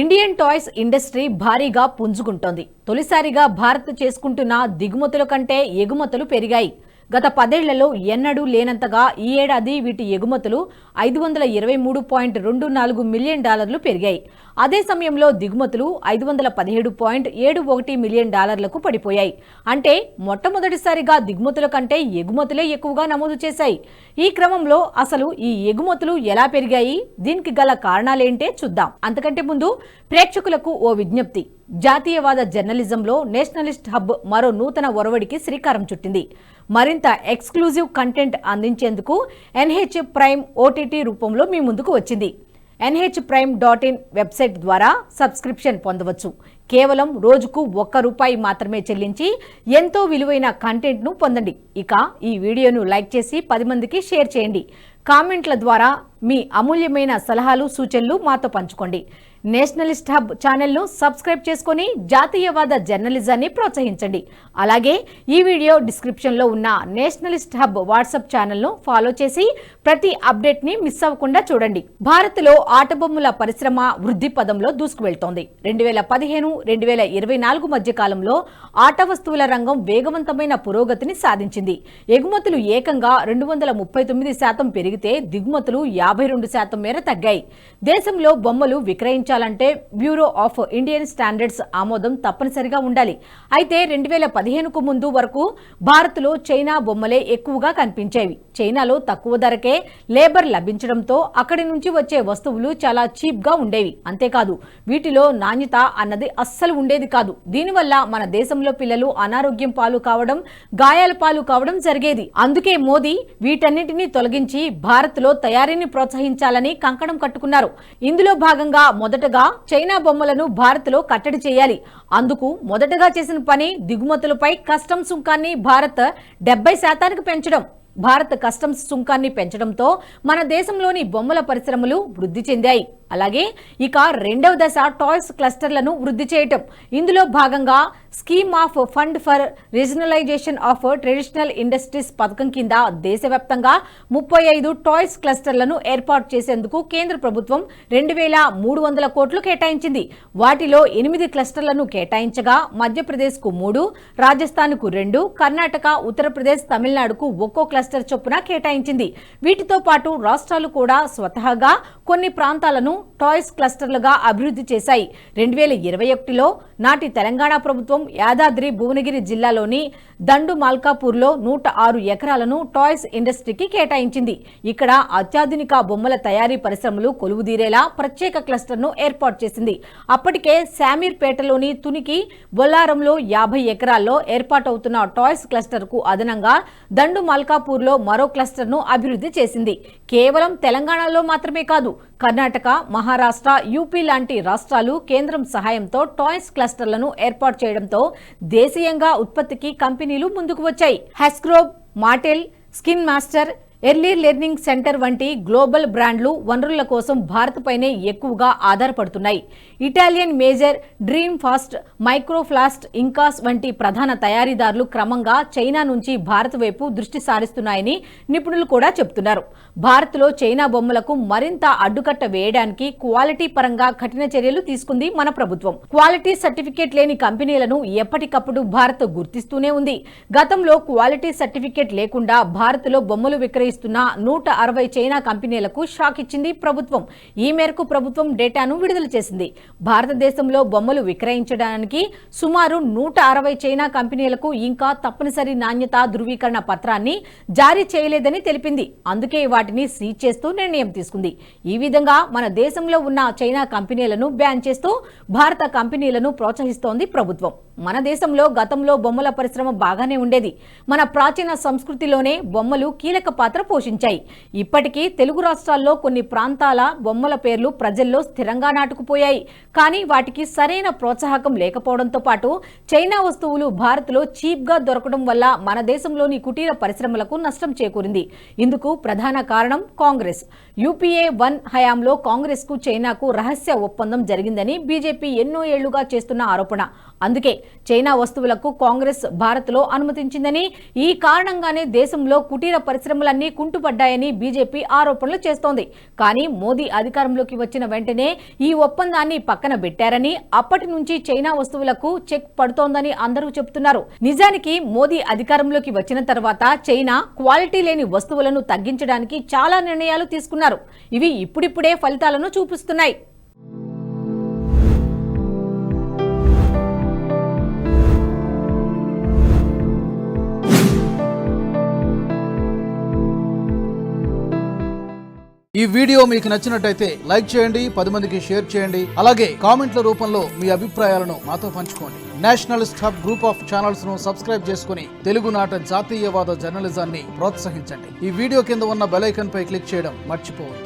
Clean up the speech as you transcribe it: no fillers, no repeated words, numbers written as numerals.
Indian toys industry భారీగా పుంజుకుంటోంది. తొలిసారిగా భారత్ చేసుకుంటున్న దిగుమతుల కంటే ఎగుమతులు పెరిగాయి. గత 10 ఏళ్లలో ఎన్నడూ లేనంతగా ఈ ఏడాది వీటి ఎగుమతులు $523.24 మిలియన్ పెరిగాయి. అదే సమయంలో దిగుమతులు $517.71 మిలియన్ పడిపోయాయి. అంటే మొట్టమొదటిసారిగా దిగుమతుల కంటే ఎగుమతులే ఎక్కువగా నమోదు చేశాయి. ఈ క్రమంలో అసలు ఈ ఎగుమతులు ఎలా పెరిగాయి, దీనికి గల కారణాలేంటే చూద్దాం. అంతకంటే ముందు ప్రేక్షకులకు ఓ విజ్ఞప్తి. జాతీయవాద జర్నలిజంలో నేషనలిస్ట్ హబ్ మరో నూతన ఒరవడికి శ్రీకారం చుట్టింది. మరింత ఎక్స్క్లూజివ్ కంటెంట్ అందించేందుకు NH ప్రైమ్ OTT రూపంలో మీ ముందుకు వచ్చింది. nhprime.in వెబ్సైట్ ద్వారా సబ్స్క్రిప్షన్ పొందవచ్చు. కేవలం రోజుకు ₹1 మాత్రమే చెల్లించి ఎంతో విలువైన కంటెంట్ను పొందండి. ఇక ఈ వీడియోను లైక్ చేసి 10 మందికి షేర్ చేయండి. కామెంట్ల ద్వారా మీ అమూల్యమైన సలహాలు సూచనలు మాతో పంచుకోండి. నేషనలిస్ట్ హబ్ ఛానల్ను సబ్స్క్రైబ్ చేసుకొని జాతీయవాద జర్నలిజాన్ని ప్రోత్సహించండి. అలాగే ఈ వీడియో డిస్క్రిప్షన్లో ఉన్న నేషనలిస్ట్ హబ్ వాట్సాప్ ఛానల్ను ఫాలో చేసి ప్రతి అప్డేట్ని మిస్ అవ్వకుండా చూడండి. భారత్లో ఆటబొమ్మల పరిశ్రమ వృద్ధి పదంలో దూసుకువెళ్తోంది. 2015-2024 మధ్య కాలంలో ఆట వస్తువుల రంగం వేగవంతమైన పురోగతిని సాధించింది. ఎగుమతులు ఏకంగా 239% పెరిగితే దిగుమతులు 52% మేర తగ్గాయి. దేశంలో బొమ్మలు విక్రయించాలంటే బ్యూరో ఆఫ్ ఇండియన్ స్టాండర్డ్స్ ఆమోదం తప్పనిసరిగా ఉండాలి. అయితే 2015కు ముందు వరకు భారత్లో చైనా బొమ్మలే ఎక్కువగా కనిపించేవి. చైనాలో తక్కువ ధరకే లేబర్ లభించడంతో అక్కడి నుంచి వచ్చే వస్తువులు చాలా చీప్ గా ఉండేవి. అంతేకాదు వీటిలో నాణ్యత అన్నది అస్సలు ఉండేది కాదు. దీనివల్ల మన దేశంలో పిల్లలు అనారోగ్యం పాలు కావడం, గాయాల పాలు కావడం జరిగేది. అందుకే మోదీ వీటన్నిటిని తొలగించి భారత్లో తయారీని ప్రోత్సహించాలని కంకణం కట్టుకున్నారు. ఇందులో భాగంగా మొదటగా చైనా బొమ్మలను భారత్లో కట్టడి చేయాలి. అందుకు మొదటగా చేసిన పని దిగుమతులపై కస్టమ్స్ సుంకాన్ని భారత్ 70% పెంచడం. భారత్ కస్టమ్స్ సుంకాన్ని పెంచడంతో మన దేశంలోని బొమ్మల పరిశ్రమలు వృద్ధి చెందాయి. అలాగే ఇక రెండవ దశ టాయ్స్ క్లస్టర్లను వృద్ధి చేయటం. ఇందులో భాగంగా scheme of fund for regionalisation of traditional industries పథకం కింద దేశవ్యాప్తంగా 35 టాయ్స్ క్లస్టర్లను ఏర్పాటు చేసేందుకు కేంద్ర ప్రభుత్వం 2,300 కోట్లు కేటాయించింది. వాటిలో 8 క్లస్టర్లను కేటాయించగా మధ్యప్రదేశ్కు 3, రాజస్థాన్కు 2, కర్ణాటక, ఉత్తరప్రదేశ్, తమిళనాడుకు ఒక్కో క్లస్టర్ చొప్పున కేటాయించింది. వీటితో పాటు రాష్ట్రాలు కూడా స్వతహాగా కొన్ని ప్రాంతాలను టాయ్స్ క్లస్టర్లుగా అభివృద్ధి చేశాయి. 2021లో నాటి తెలంగాణ ప్రభుత్వం యాదాద్రి భువనగిరి జిల్లాలోని దండు మాల్కాపూర్లో 106 ఎకరాలను టాయ్స్ ఇండస్ట్రీకి కేటాయించింది. ఇక్కడ అత్యాధునిక బొమ్మల తయారీ పరిశ్రమలు కొలువుదీరేలా ప్రత్యేక క్లస్టర్ను ఏర్పాటు చేసింది. అప్పటికే శామీర్పేటలోని తునికి, బొల్లారంలో 50 ఎకరాల్లో ఏర్పాటవుతున్న టాయ్స్ క్లస్టర్కు అదనంగా దండు మాల్కాపూర్లో మరో క్లస్టర్ను అభివృద్ధి చేసింది. కేవలం తెలంగాణలో మాత్రమే కాదు, కర్ణాటక, మహారాష్ట్ర, యూపీ లాంటి రాష్ట్రాలు కేంద్రం సహాయంతో టాయ్స్ క్లస్టర్లను ఏర్పాటు చేయడంతో దేశీయంగా ఉత్పత్తికి కంపెనీలు ముందుకు వచ్చాయి. హెస్గ్రోవ్, Mattel, Spin Master, early learning centre వంటి గ్లోబల్ బ్రాండ్లు వనరుల కోసం భారత్ పైనే ఎక్కువగా ఆధారపడుతున్నాయి. Italian major, dream fast, Microplast, ఇంకాస్ వంటి ప్రధాన తయారీదారులు క్రమంగా చైనా నుంచి భారత్ వైపు దృష్టి సారిస్తున్నాయని నిపుణులు కూడా చెబుతున్నారు. భారత్లో చైనా బొమ్మలకు మరింత అడ్డుకట్ట వేయడానికి క్వాలిటీ పరంగా కఠిన చర్యలు తీసుకుంది మన ప్రభుత్వం. క్వాలిటీ సర్టిఫికేట్ లేని కంపెనీలను ఎప్పటికప్పుడు భారత్ గుర్తిస్తూనే ఉంది. గతంలో క్వాలిటీ సర్టిఫికేట్ లేకుండా భారత్లో బొమ్మలు విక్రయిస్తున్న 160 చైనా కంపెనీలకు షాక్ ఇచ్చింది ప్రభుత్వం. ఈ మేరకు ప్రభుత్వం డేటాను విడుదల చేసింది. భారతదేశంలో బొమ్మలు విక్రయించడానికి సుమారు 160 చైనా కంపెనీలకు ఇంకా తప్పనిసరి నాణ్యత ధృవీకరణ పత్రాన్ని జారీ చేయలేదని తెలిపింది. అందుకే వాటిని సీజ్ చేస్తూ నిర్ణయం తీసుకుంది. ఈ విధంగా మన దేశంలో ఉన్న చైనా కంపెనీలను బ్యాన్ చేస్తూ భారత కంపెనీలను ప్రోత్సహిస్తోంది ప్రభుత్వం. మన దేశంలో గతంలో బొమ్మల పరిశ్రమ బాగానే ఉండేది. మన ప్రాచీన సంస్కృతిలోనే బొమ్మలు కీలక పాత్ర పోషించాయి. ఇప్పటికీ తెలుగు రాష్ట్రాల్లో కొన్ని ప్రాంతాల బొమ్మల పేర్లు ప్రజల్లో స్థిరంగా నాటుకుపోయాయి. కానీ వాటికి సరైన ప్రోత్సాహకం లేకపోవడంతో పాటు చైనా వస్తువులు భారత్లో చీప్గా దొరకడం వల్ల మన దేశంలోని కుటీర పరిశ్రమలకు నష్టం చేకూరింది. ఇందుకు ప్రధాన కారణం కాంగ్రెస్. UPA 1 హయాంలో కాంగ్రెస్కు చైనాకు రహస్య ఒప్పందం జరిగిందని బీజేపీ ఎన్నో ఏళ్లుగా చేస్తున్న ఆరోపణ. అందుకే చైనా వస్తువులకు కాంగ్రెస్ భారత్లో అనుమతించిందని, ఈ కారణంగానే దేశంలో కుటీర పరిశ్రమలన్నీ ఒప్పందాలన్నీ కుంటుపడ్డాయని బీజేపీ ఆరోపణలు చేస్తోంది. కానీ మోదీ అధికారంలోకి వచ్చిన వెంటనే ఈ ఒప్పందాన్ని పక్కన పెట్టారని, అప్పటి నుంచి చైనా వస్తువులకు చెక్ పడుతోందని అందరూ చెబుతున్నారు. నిజానికి మోదీ అధికారంలోకి వచ్చిన తర్వాత చైనా క్వాలిటీ లేని వస్తువులను తగ్గించడానికి చాలా నిర్ణయాలు తీసుకున్నారు. ఇవి ఇప్పుడిప్పుడే ఫలితాలను చూపిస్తున్నాయి. ఈ వీడియో మీకు నచ్చినట్టయితే లైక్ చేయండి, 10 మందికి షేర్ చేయండి. అలాగే కామెంట్ల రూపంలో మీ అభిప్రాయాలను మాతో పంచుకోండి. Nationalist hub group of channels ను సబ్స్క్రైబ్ చేసుకుని తెలుగునాట జాతీయవాద జర్నలిజాన్ని ప్రోత్సహించండి. ఈ వీడియో కింద ఉన్న బెల్ ఐకాన్ పై క్లిక్ చేయడం మర్చిపోవద్దు.